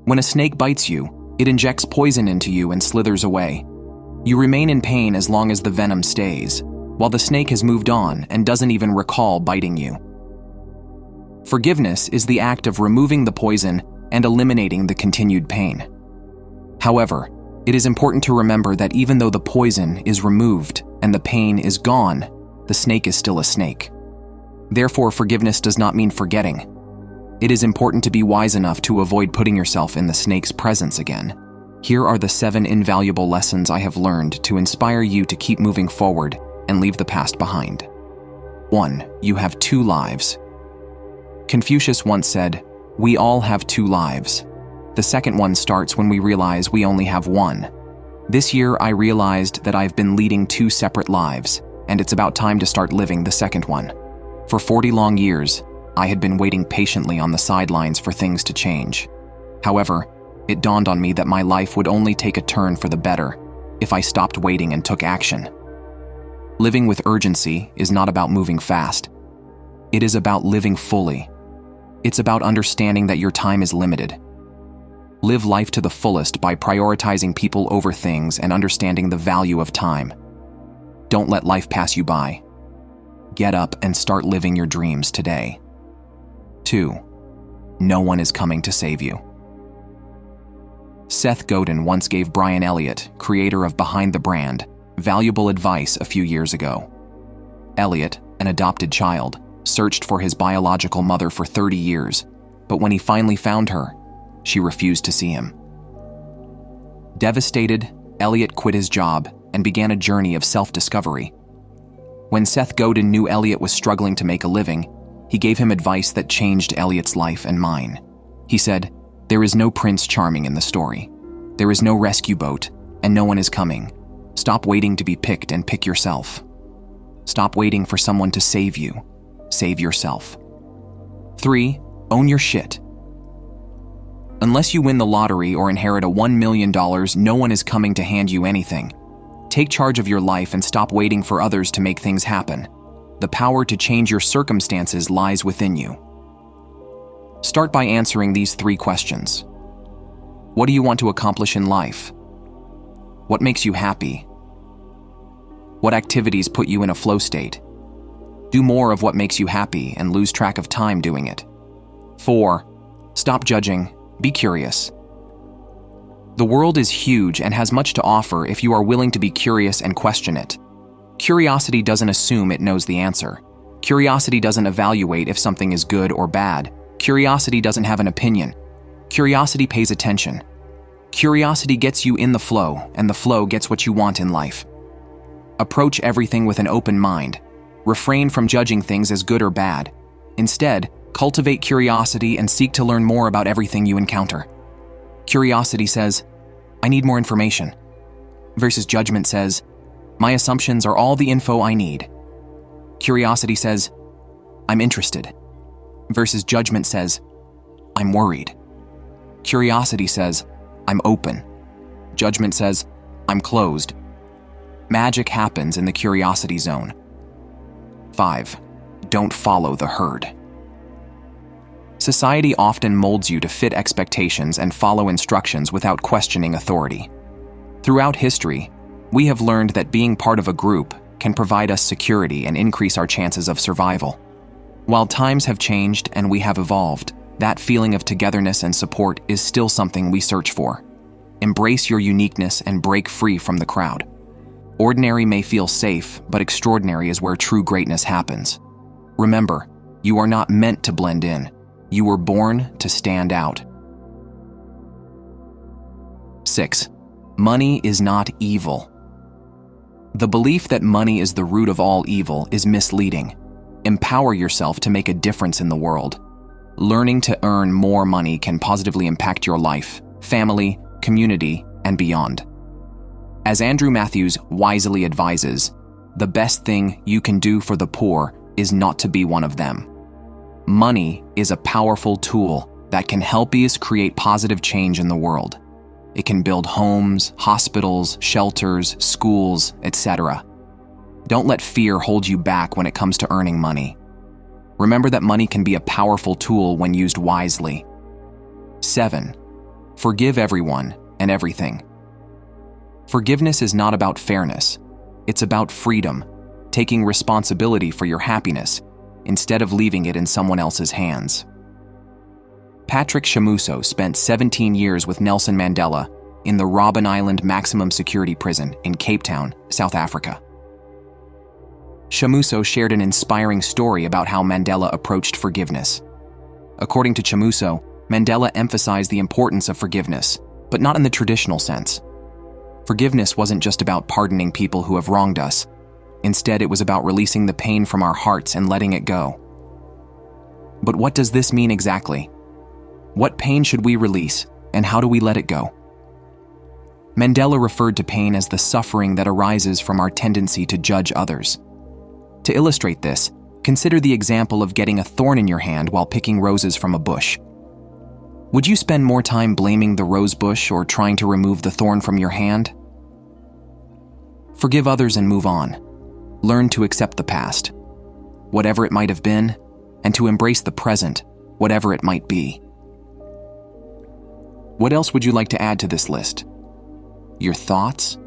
When a snake bites you, it injects poison into you and slithers away. You remain in pain as long as the venom stays, while the snake has moved on and doesn't even recall biting you. Forgiveness is the act of removing the poison and eliminating the continued pain. However, it is important to remember that even though the poison is removed and the pain is gone, the snake is still a snake. Therefore, forgiveness does not mean forgetting. It is important to be wise enough to avoid putting yourself in the snake's presence again. Here are the 7 invaluable lessons I have learned to inspire you to keep moving forward and leave the past behind. 1. You have 2 lives. Confucius once said, "We all have 2 lives. The second one starts when we realize we only have one." This year, I realized that I've been leading 2 separate lives, and it's about time to start living the second one. For 40 long years, I had been waiting patiently on the sidelines for things to change. However, it dawned on me that my life would only take a turn for the better if I stopped waiting and took action. Living with urgency is not about moving fast. It is about living fully. It's about understanding that your time is limited. Live life to the fullest by prioritizing people over things and understanding the value of time. Don't let life pass you by. Get up and start living your dreams today. 2. No one is coming to save you. Seth Godin once gave Brian Elliott, creator of Behind the Brand, valuable advice a few years ago. Elliott, an adopted child, searched for his biological mother for 30 years, but when he finally found her, she refused to see him. Devastated, Elliott quit his job and began a journey of self-discovery. When Seth Godin knew Elliott was struggling to make a living, he gave him advice that changed Elliott's life and mine. He said, "There is no Prince Charming in the story. There is no rescue boat, and no one is coming. Stop waiting to be picked and pick yourself. Stop waiting for someone to save you. Save yourself." 3. Own your shit. Unless you win the lottery or inherit a $1 million, no one is coming to hand you anything. Take charge of your life and stop waiting for others to make things happen. The power to change your circumstances lies within you. Start by answering these 3 questions. What do you want to accomplish in life? What makes you happy? What activities put you in a flow state? Do more of what makes you happy and lose track of time doing it. 4. Stop judging. Be curious. The world is huge and has much to offer if you are willing to be curious and question it. Curiosity doesn't assume it knows the answer. Curiosity doesn't evaluate if something is good or bad. Curiosity doesn't have an opinion. Curiosity pays attention. Curiosity gets you in the flow, and the flow gets what you want in life. Approach everything with an open mind. Refrain from judging things as good or bad. Instead, cultivate curiosity and seek to learn more about everything you encounter. Curiosity says, "I need more information," versus judgment says, "My assumptions are all the info I need." Curiosity says, "I'm interested," versus judgment says, "I'm worried." Curiosity says, "I'm open." Judgment says, "I'm closed." Magic happens in the curiosity zone. 5. Don't follow the herd. Society often molds you to fit expectations and follow instructions without questioning authority. Throughout history, we have learned that being part of a group can provide us security and increase our chances of survival. While times have changed and we have evolved, that feeling of togetherness and support is still something we search for. Embrace your uniqueness and break free from the crowd. Ordinary may feel safe, but extraordinary is where true greatness happens. Remember, you are not meant to blend in. You were born to stand out. 6. Money is not evil. The belief that money is the root of all evil is misleading. Empower yourself to make a difference in the world. Learning to earn more money can positively impact your life, family, community, and beyond. As Andrew Matthews wisely advises, the best thing you can do for the poor is not to be one of them. Money is a powerful tool that can help us create positive change in the world. It can build homes, hospitals, shelters, schools, etc. Don't let fear hold you back when it comes to earning money. Remember that money can be a powerful tool when used wisely. 7. Forgive everyone and everything. Forgiveness is not about fairness. It's about freedom, taking responsibility for your happiness instead of leaving it in someone else's hands. Patrick Shamuso spent 17 years with Nelson Mandela in the Robben Island Maximum Security Prison in Cape Town, South Africa. Shamuso shared an inspiring story about how Mandela approached forgiveness. According to Shamuso, Mandela emphasized the importance of forgiveness, but not in the traditional sense. Forgiveness wasn't just about pardoning people who have wronged us. Instead, it was about releasing the pain from our hearts and letting it go. But what does this mean exactly? What pain should we release, and how do we let it go? Mandela referred to pain as the suffering that arises from our tendency to judge others. To illustrate this, consider the example of getting a thorn in your hand while picking roses from a bush. Would you spend more time blaming the rose bush or trying to remove the thorn from your hand? Forgive others and move on. Learn to accept the past, whatever it might have been, and to embrace the present, whatever it might be. What else would you like to add to this list? Your thoughts?